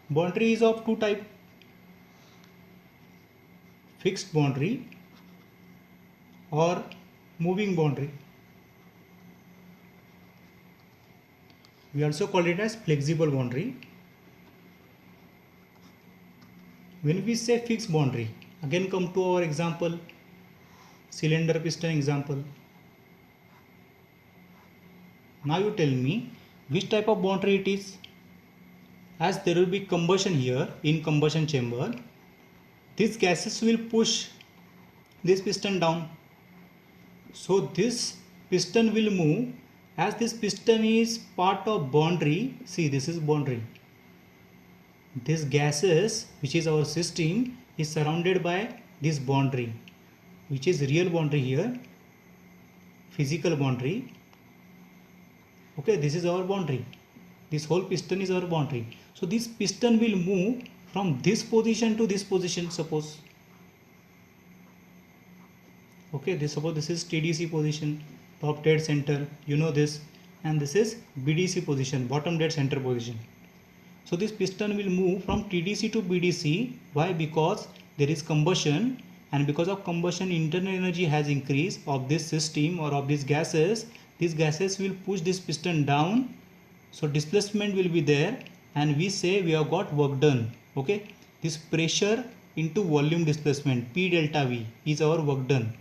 Boundary is of two type: fixed boundary or moving boundary. We also call it as flexible boundary. When we say fixed boundary, again come to our example, cylinder piston example. Now you tell me which type of boundary it is. As there will be combustion here in combustion chamber, these gases will push this piston down. So this piston will move. As this piston is part of boundary, see this is boundary. This gases which is our system is surrounded by this boundary, which is real boundary here, physical boundary. Okay, this is our boundary. This whole piston is our boundary. So this piston will move from this position to this position, suppose. Okay, suppose this is TDC position, top dead center, you know this, and this is BDC position, bottom dead center position. So this piston will move from TDC to BDC. Why? Because there is combustion, and because of combustion internal energy has increased of this system or of these gases. These gases will push this piston down. So displacement will be there, and we say we have got work done. Okay, this pressure into volume displacement P delta V is our work done.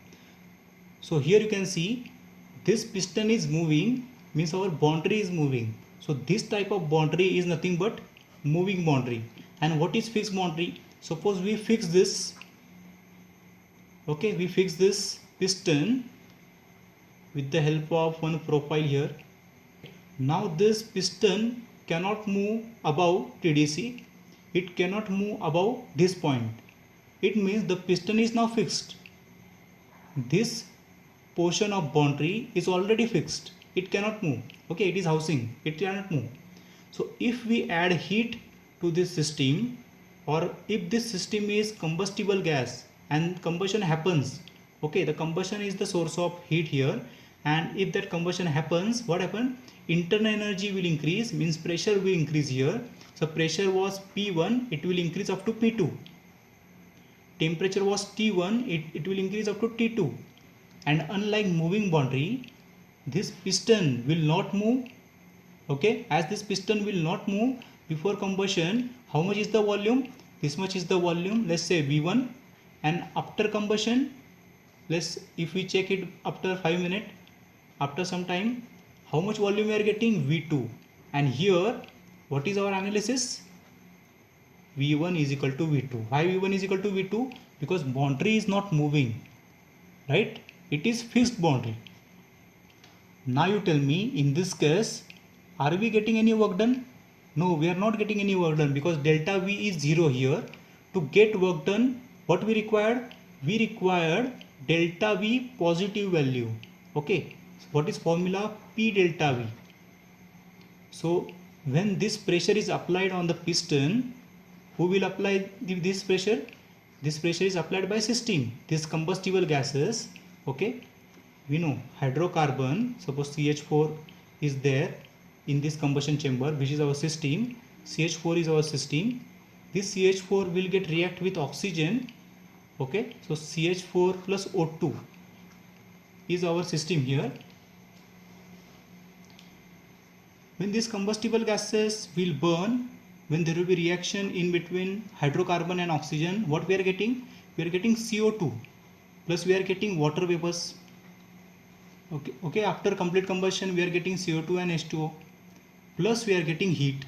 So here you can see this piston is moving, means our boundary is moving. So this type of boundary is nothing but moving boundary. And what is fixed boundary? Suppose we fix this. Okay, we fix this piston with the help of one profile here. Now this piston cannot move above TDC. It cannot move above this point. It means the piston is now fixed. This portion of boundary is already fixed. It cannot move. Okay, it is housing. It cannot move. So if we add heat to this system, or if this system is combustible gas and combustion happens, okay, the combustion is the source of heat here, and if that combustion happens, what happens? Internal energy will increase, means pressure will increase here. So pressure was P1, it will increase up to P2. Temperature was T1, it will increase up to T2. And unlike moving boundary, this piston will not move. Okay, as this piston will not move before combustion, how much is the volume? This much is the volume, let's say V1. And after combustion, if we check it after 5 minutes, after some time, how much volume we are getting? V2. And here, what is our analysis? V1 is equal to V2. Why V1 is equal to V2? Because boundary is not moving, right? It is fixed boundary. Now you tell me, in this case, are we getting any work done? No, we are not getting any work done, because delta V is 0 here. To get work done, what we required? We required delta V positive value. Okay, so what is formula? P delta V. So when this pressure is applied on the piston, who will apply this pressure? This pressure is applied by system, these combustible gases. Okay, we know hydrocarbon, suppose CH4 is there in this combustion chamber, which is our system. CH4 is our system. This CH4 will get react with oxygen. Okay, so CH4 plus O2 is our system here. When these combustible gases will burn, when there will be reaction in between hydrocarbon and oxygen, what we are getting? We are getting CO2 plus we are getting water vapors. Okay, after complete combustion we are getting CO2 and H2O plus we are getting heat.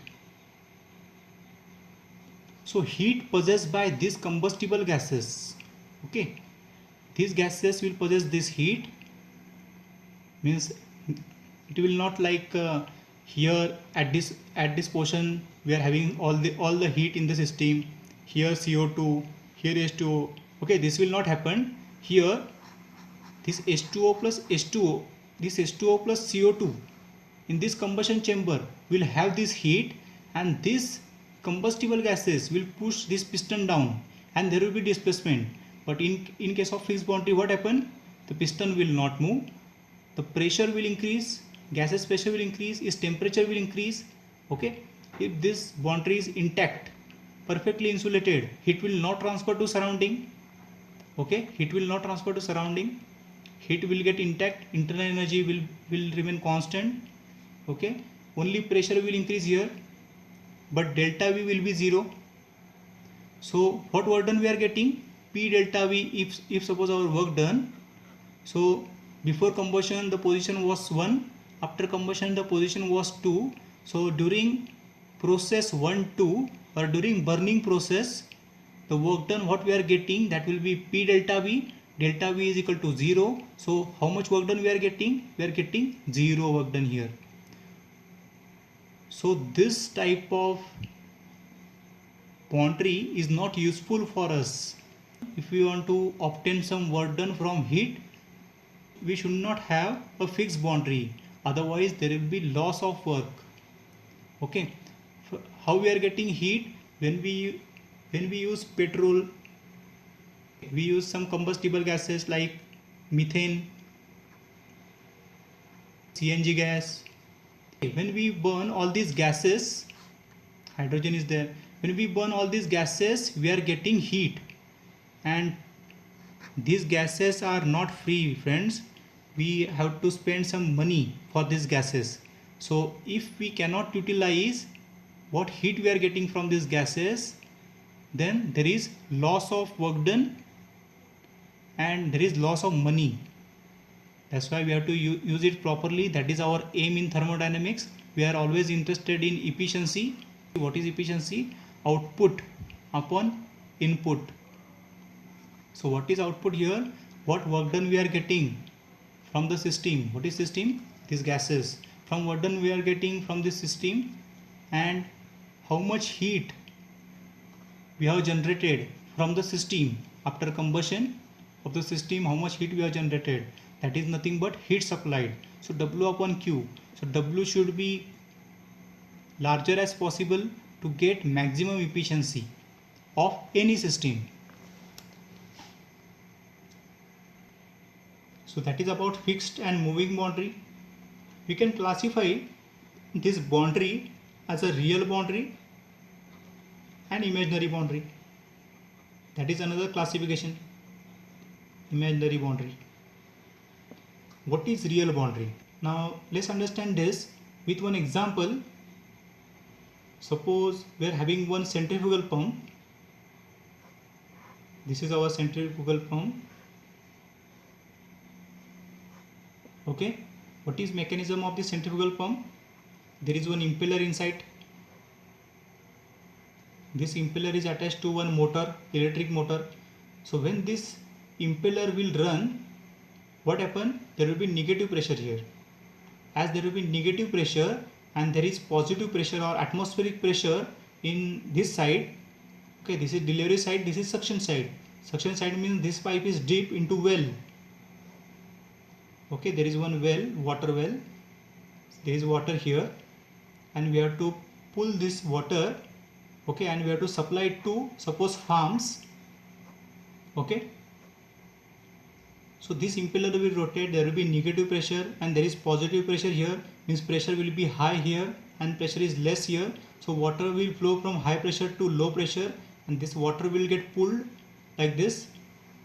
So heat possessed by these combustible gases, okay, these gases will possess this heat, means it will not like here at this portion we are having all the heat in the system, here CO2, here H2O. Okay, this will not happen here. This H2O plus H2O, this H2O plus CO2 in this combustion chamber will have this heat, and these combustible gases will push this piston down and there will be displacement. But in case of fixed boundary, what happen? The piston will not move, the pressure will increase, gases pressure will increase, its temperature will increase. Okay, if this boundary is intact, perfectly insulated. Heat will not transfer to surrounding. Okay, heat will not transfer to surrounding. Heat will get intact. Internal energy will remain constant. Okay, only pressure will increase here, but delta V will be 0. So what work done we are getting? P delta V. If suppose our work done, so before combustion the position was 1, after combustion the position was 2. So during process 1 2, or during burning process, the work done what we are getting, that will be P delta V. Delta V is equal to 0. So how much work done we are getting? We are getting 0 work done here. So this type of boundary is not useful for us. If we want to obtain some work done from heat, we should not have a fixed boundary, otherwise there will be loss of work. Okay, how we are getting heat? When we use petrol, we use some combustible gases like methane, CNG gas. When we burn all these gases, hydrogen is there. When we burn all these gases, we are getting heat, and these gases are not free, friends. We have to spend some money for these gases. So if we cannot utilize what heat we are getting from these gases, then there is loss of work done and there is loss of money. That's why we have to use it properly. That is our aim in thermodynamics. We are always interested in efficiency. What is efficiency? Output upon input. So what is output here? What work done we are getting from the system. What is system? These gases. From what done we are getting from this system, and how much heat we have generated from the system after combustion of the system. How much heat we have generated? That is nothing but heat supplied. So W upon Q. So W should be larger as possible to get maximum efficiency of any system. So that is about fixed and moving boundary. We can classify this boundary as a real boundary and imaginary boundary. That is another classification. Imaginary boundary. What is real boundary? Now let's understand this with one example. Suppose we are having one centrifugal pump. This is our centrifugal pump. Okay, what is mechanism of the centrifugal pump? There is one impeller inside. This impeller is attached to one motor, electric motor. So when this impeller will run, what happen? There will be negative pressure here. As there will be negative pressure and there is positive pressure or atmospheric pressure in this side. Okay, this is delivery side, this is suction side. Suction side means this pipe is deep into well. Okay, there is one well, water well. There is water here, and we have to pull this water. Okay, and we have to supply it to suppose farms. Okay, so this impeller will rotate. There will be negative pressure and there is positive pressure here, means pressure will be high here and pressure is less here. So water will flow from high pressure to low pressure, and this water will get pulled like this.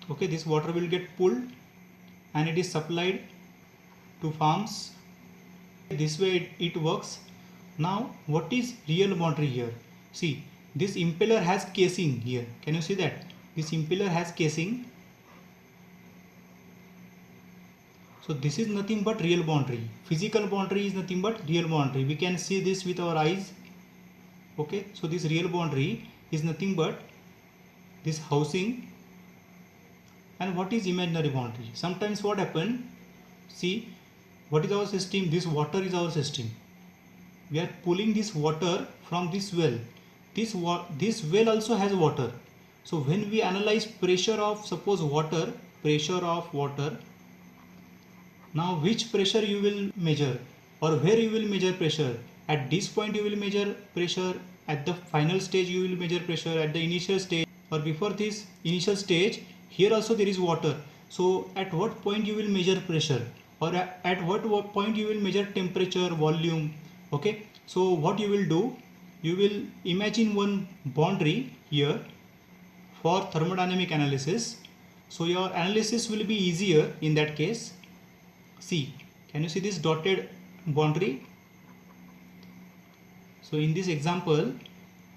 Okay, this water will get pulled and it is supplied to farms. This way it works. Now what is real boundary here? See, this impeller has casing here. Can you see that? This impeller has casing. So this is nothing but real boundary. Physical boundary is nothing but real boundary. We can see this with our eyes. Okay, so this real boundary is nothing but this housing. And what is imaginary boundary? Sometimes what happen? See, what is our system? This water is our system. We are pulling this water from this well. This well also has water. So when we analyze pressure of suppose water, pressure of water. Now which pressure you will measure, or where you will measure pressure? At this point you will measure pressure, at the final stage you will measure pressure, at the initial stage or before this initial stage. Here also there is water. So at what point you will measure pressure, or at what point you will measure temperature, volume. Okay, so what you will do, you will imagine one boundary here for thermodynamic analysis. So your analysis will be easier in that case. See, can you see this dotted boundary? So in this example,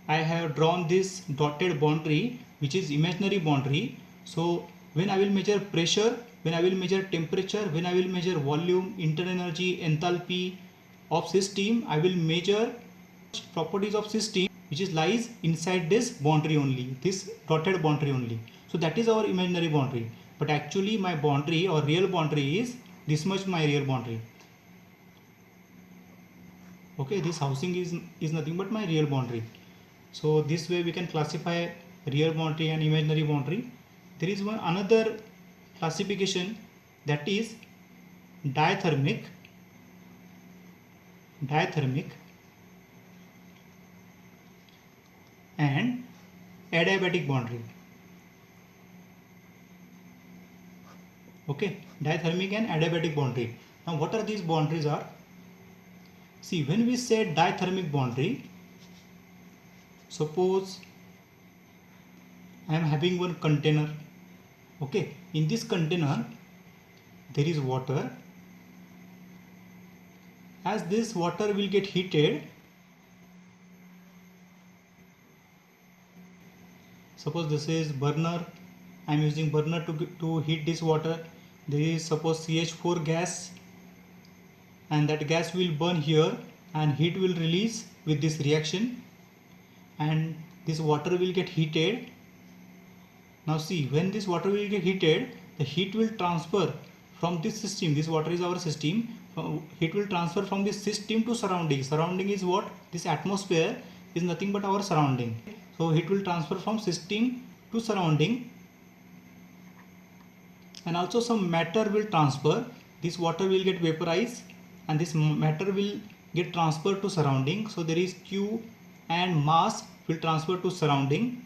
I have drawn this dotted boundary, which is imaginary boundary. So when I will measure pressure, when I will measure temperature, when I will measure volume, internal energy, enthalpy of system, I will measure properties of system which is lies inside this boundary only, this dotted boundary only. So that is our imaginary boundary. But actually my boundary or real boundary is this much, my real boundary. Okay, this housing is nothing but my real boundary. So this way we can classify real boundary and imaginary boundary. There is one another classification, that is diathermic and adiabatic boundary. Okay, diathermic and adiabatic boundary. Now what are these boundaries are? See, when we say diathermic boundary, suppose I am having one container. Okay, in this container there is water. As this water will get heated, suppose this is burner, I am using burner to heat this water. There is suppose CH4 gas, and that gas will burn here and heat will release with this reaction, and this water will get heated. Now see, when this water will get heated, the heat will transfer from this system. This water is our system. Heat will transfer from this system to surrounding. Surrounding is what? This atmosphere is nothing but our surrounding. So heat will transfer from system to surrounding, and also some matter will transfer. This water will get vaporized and this matter will get transferred to surrounding. So there is Q and mass will transfer to surrounding.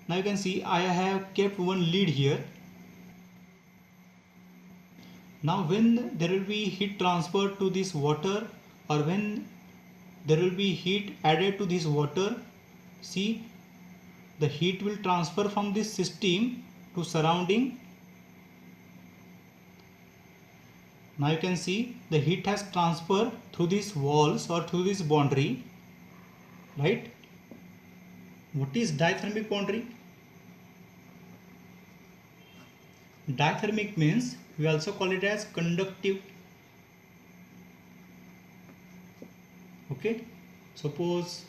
Now you can see I have kept one lid here. Now when there will be heat transferred to this water, or when there will be heat added to this water, see, the heat will transfer from this system to surrounding. Now you can see the heat has transferred through these walls or through this boundary, right? What is diathermic boundary? Diathermic means we also call it as conductive. Okay, suppose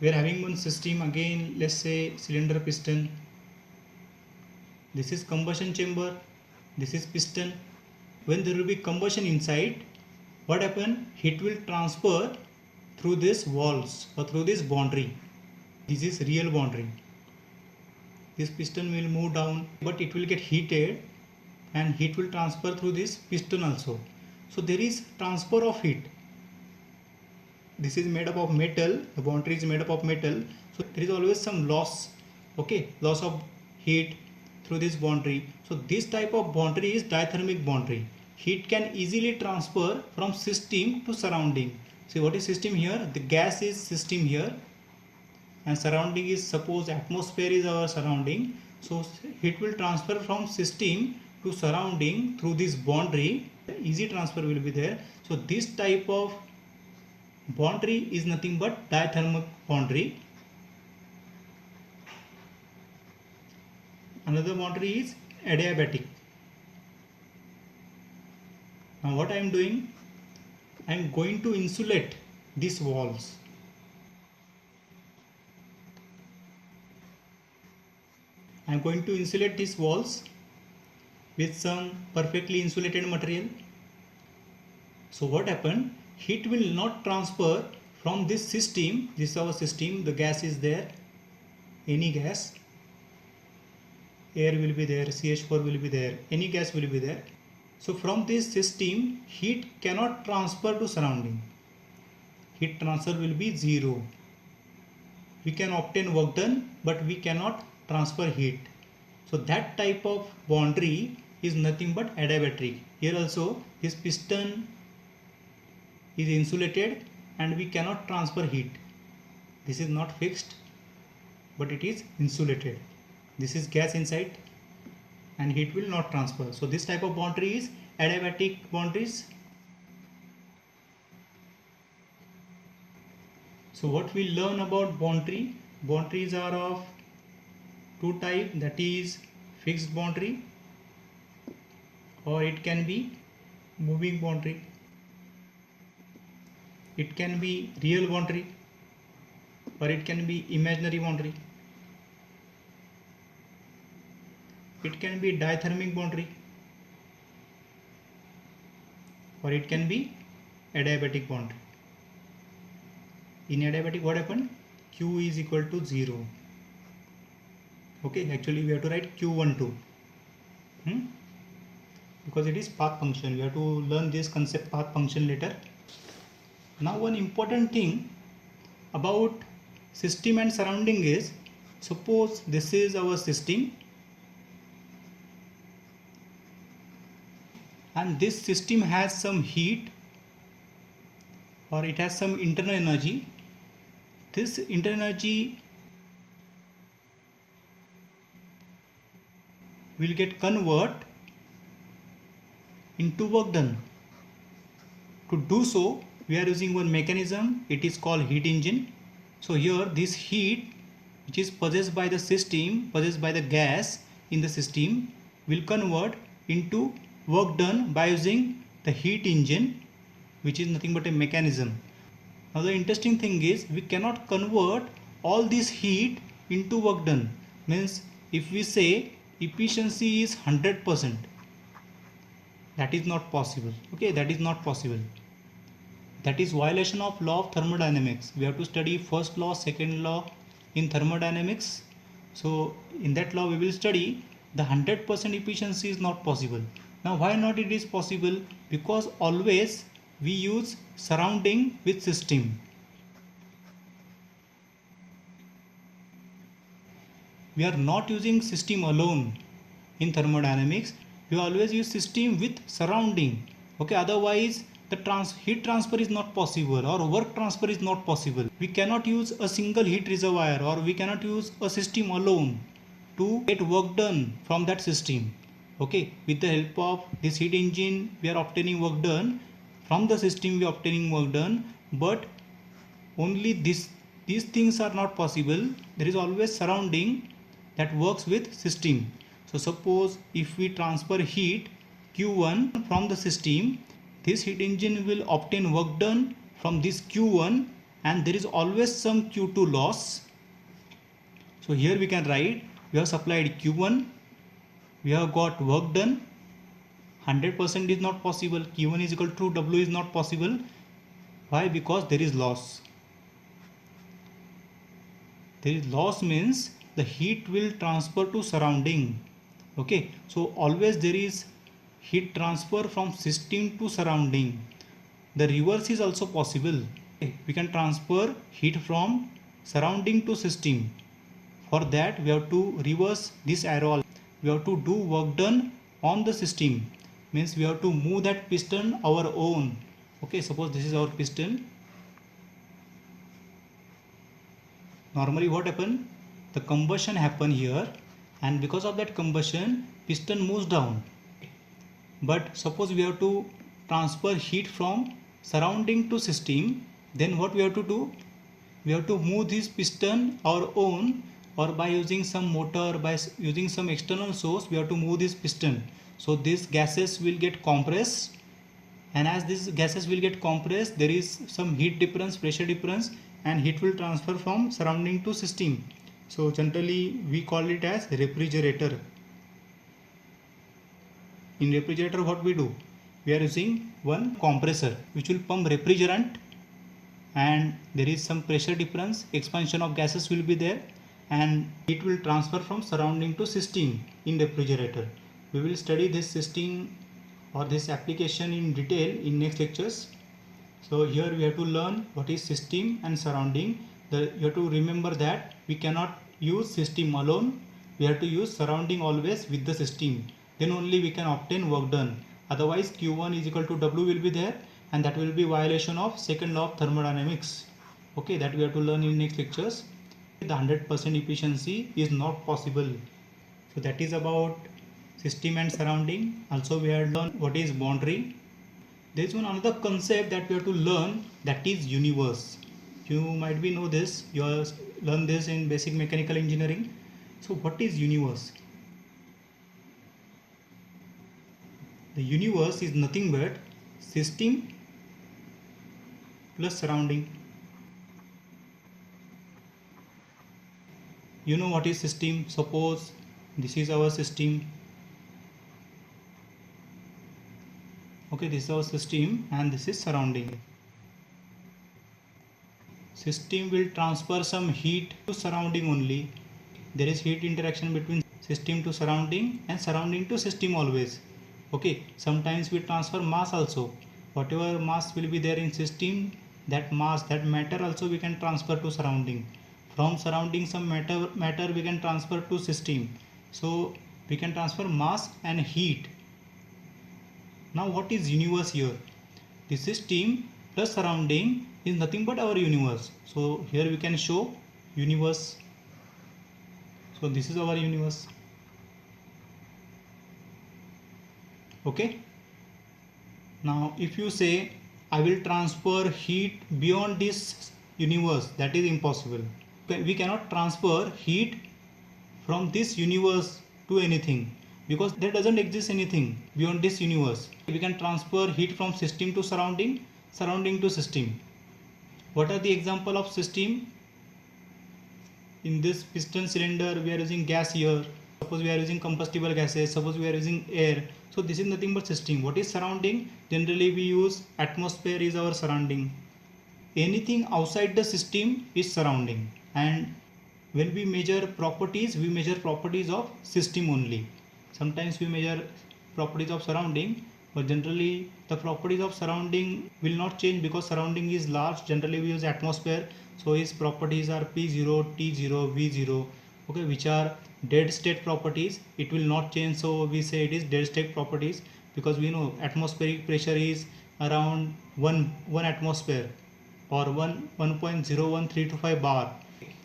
we are having one system, again let's say cylinder piston. This is combustion chamber, this is piston. When there will be combustion inside, what happen? Heat will transfer through these walls or through this boundary. This is real boundary. This piston will move down, but it will get heated and heat will transfer through this piston also. So there is transfer of heat. This is made up of metal, the boundary is made up of metal. So there is always some loss, okay, loss of heat through this boundary. So this type of boundary is diathermic boundary. Heat can easily transfer from system to surrounding. See, what is system here? The gas is system here, and surrounding is, suppose atmosphere is our surrounding. So heat will transfer from system to surrounding through this boundary. Easy transfer will be there. So this type of boundary is nothing but diathermic boundary. Another boundary is adiabatic. Now what I am doing? I am going to insulate these walls. I am going to insulate these walls with some perfectly insulated material. So what happened? Heat will not transfer from this system. This is our system. The gas is there. Any gas. Air will be there. CH4 will be there. Any gas will be there. So from this system, heat cannot transfer to surrounding. Heat transfer will be zero. We can obtain work done, but we cannot transfer heat. So that type of boundary is nothing but adiabatic. Here also this piston is insulated and we cannot transfer heat. This is not fixed, but it is insulated. This is gas inside and heat will not transfer. So this type of boundary is adiabatic boundaries. So what we learn about boundaries are of two types, that is fixed boundary, or it can be moving boundary. It can be real boundary or it can be imaginary boundary. It can be diathermic boundary or it can be adiabatic boundary. In adiabatic, what happened? Q is equal to 0. Okay, actually we have to write Q12 because it is path function. We have to learn this concept path function later. Now one important thing about system and surrounding is, suppose this is our system and this system has some heat or it has some internal energy. This internal energy will get converted into work done. To do so, we are using one mechanism, it is called heat engine. So here this heat which is possessed by the system, possessed by the gas in the system, will convert into work done by using the heat engine, which is nothing but a mechanism. Now the interesting thing is, we cannot convert all this heat into work done. Means if we say efficiency is 100%, that is not possible. Okay, that is not possible. That is violation of law of thermodynamics. We have to study first law, second law in thermodynamics. So in that law we will study the 100% efficiency is not possible. Now why not it is possible? Because always we use surrounding with system. We are not using system alone in thermodynamics. We always use system with surrounding. Okay, otherwise the heat transfer is not possible or work transfer is not possible. We cannot use a single heat reservoir or we cannot use a system alone to get work done from that system. Okay, with the help of this heat engine we are obtaining work done, from the system we are obtaining work done, but only these things are not possible. There is always surrounding that works with system. So suppose if we transfer heat Q1 from the system, this heat engine will obtain work done from this Q1 and there is always some Q2 loss. So here we can write, we have supplied Q1, we have got work done, 100% is not possible, Q1 is equal to W is not possible. Why? Because there is loss. There is loss means the heat will transfer to surrounding. Okay, so always there is heat transfer from system to surrounding. The reverse is also possible. We can transfer heat from surrounding to system. For that we have to reverse this arrow. We have to do work done on the system. Means we have to move that piston our own. Okay, suppose this is our piston. Normally what happen? The combustion happen here and because of that combustion piston moves down. But suppose we have to transfer heat from surrounding to system, then what we have to do? We have to move this piston our own, or by using some motor, by using some external source we have to move this piston. So these gases will get compressed, and as these gases will get compressed there is some heat difference, pressure difference, and heat will transfer from surrounding to system. So generally we call it as refrigerator. In refrigerator what we do? We are using one compressor which will pump refrigerant and there is some pressure difference, expansion of gases will be there and it will transfer from surrounding to system in refrigerator. We will study this system or this application in detail in next lectures. So here we have to learn what is system and surrounding. You have to remember that we cannot use system alone. We have to use surrounding always with the system. Then only we can obtain work done. Otherwise Q1 is equal to W will be there and that will be violation of second law of thermodynamics. Okay, that we have to learn in next lectures. The 100% efficiency is not possible. So that is about system and surrounding. Also we have learned what is boundary. There is one another concept that we have to learn, that is universe. You might be know this, you have learned this in basic mechanical engineering. So what is universe? The universe is nothing but system plus surrounding. You know what is system? Suppose this is our system. Okay, this is our system and this is surrounding. System will transfer some heat to surrounding only. There is heat interaction between system to surrounding and surrounding to system always. Okay, sometimes we transfer mass also. Whatever mass will be there in system, that mass, that matter also we can transfer to surrounding. From surrounding some matter we can transfer to system. So we can transfer mass and heat. Now what is universe here? The system plus surrounding is nothing but our universe. So here we can show universe. So this is our universe. Okay. Now if you say I will transfer heat beyond this universe, that is impossible. We cannot transfer heat from this universe to anything, because there doesn't exist anything beyond this universe. We can transfer heat from system to surrounding, surrounding to system. What are the example of system? In this piston cylinder we are using gas here. Suppose we are using combustible gases, suppose we are using air. So this is nothing but system. What is surrounding? Generally we use atmosphere is our surrounding. Anything outside the system is surrounding. And when we measure properties of system only. Sometimes we measure properties of surrounding, but generally the properties of surrounding will not change because surrounding is large. Generally we use atmosphere, so its properties are P0, T0, V0, okay, which are dead state properties. It will not change, so we say it is dead state properties, because we know atmospheric pressure is around 1 atmosphere or 1.01325 bar.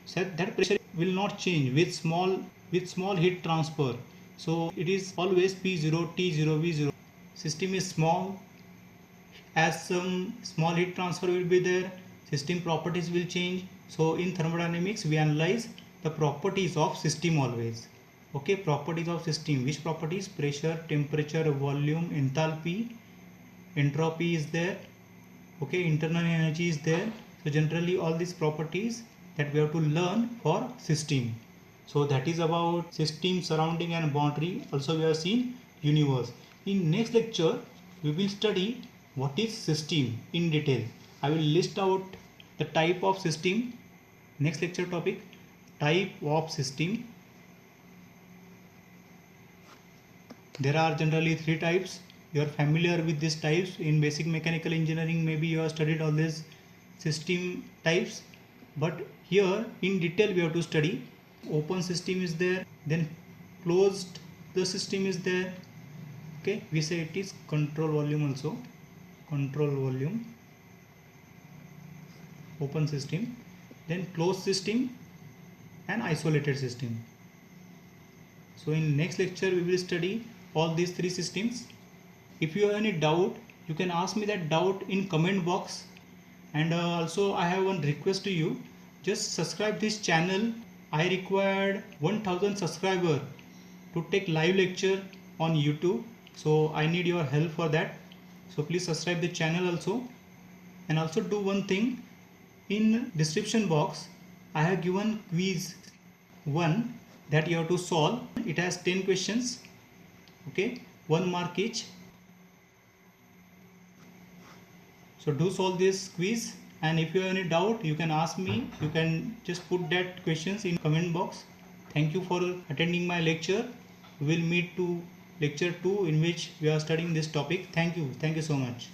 So that pressure will not change with small heat transfer. So it is always P0, T0, V0. System is small, as some small heat transfer will be there, system properties will change. So in thermodynamics we analyze the properties of system always. Okay, properties of system. Which properties? Pressure, temperature, volume, enthalpy, entropy is there. Okay, internal energy is there. So generally all these properties that we have to learn for system. So that is about system, surrounding and boundary. Also we have seen universe. In next lecture we will study what is system in detail. I will list out the type of system. Next lecture topic, type of system. There are generally 3 types. You are familiar with these types in basic mechanical engineering. Maybe you have studied all these system types, but here in detail we have to study. Open system is there, then closed the system is there. Okay, we say it is control volume also. Control volume, open system, then closed system and isolated system. So in next lecture we will study all these 3 systems. If you have any doubt, you can ask me that doubt in comment box. And also I have one request to you. Just subscribe this channel. I required 1000 subscriber to take live lecture on YouTube. So I need your help for that. So please subscribe the channel also. And also do one thing. In description box, I have given quiz 1 that you have to solve. It has 10 questions. Okay, 1 mark each. So do solve this quiz, and if you have any doubt you can ask me. You can just put that questions in comment box. Thank you for attending my lecture. We will meet to lecture 2 in which we are studying this topic. Thank you so much.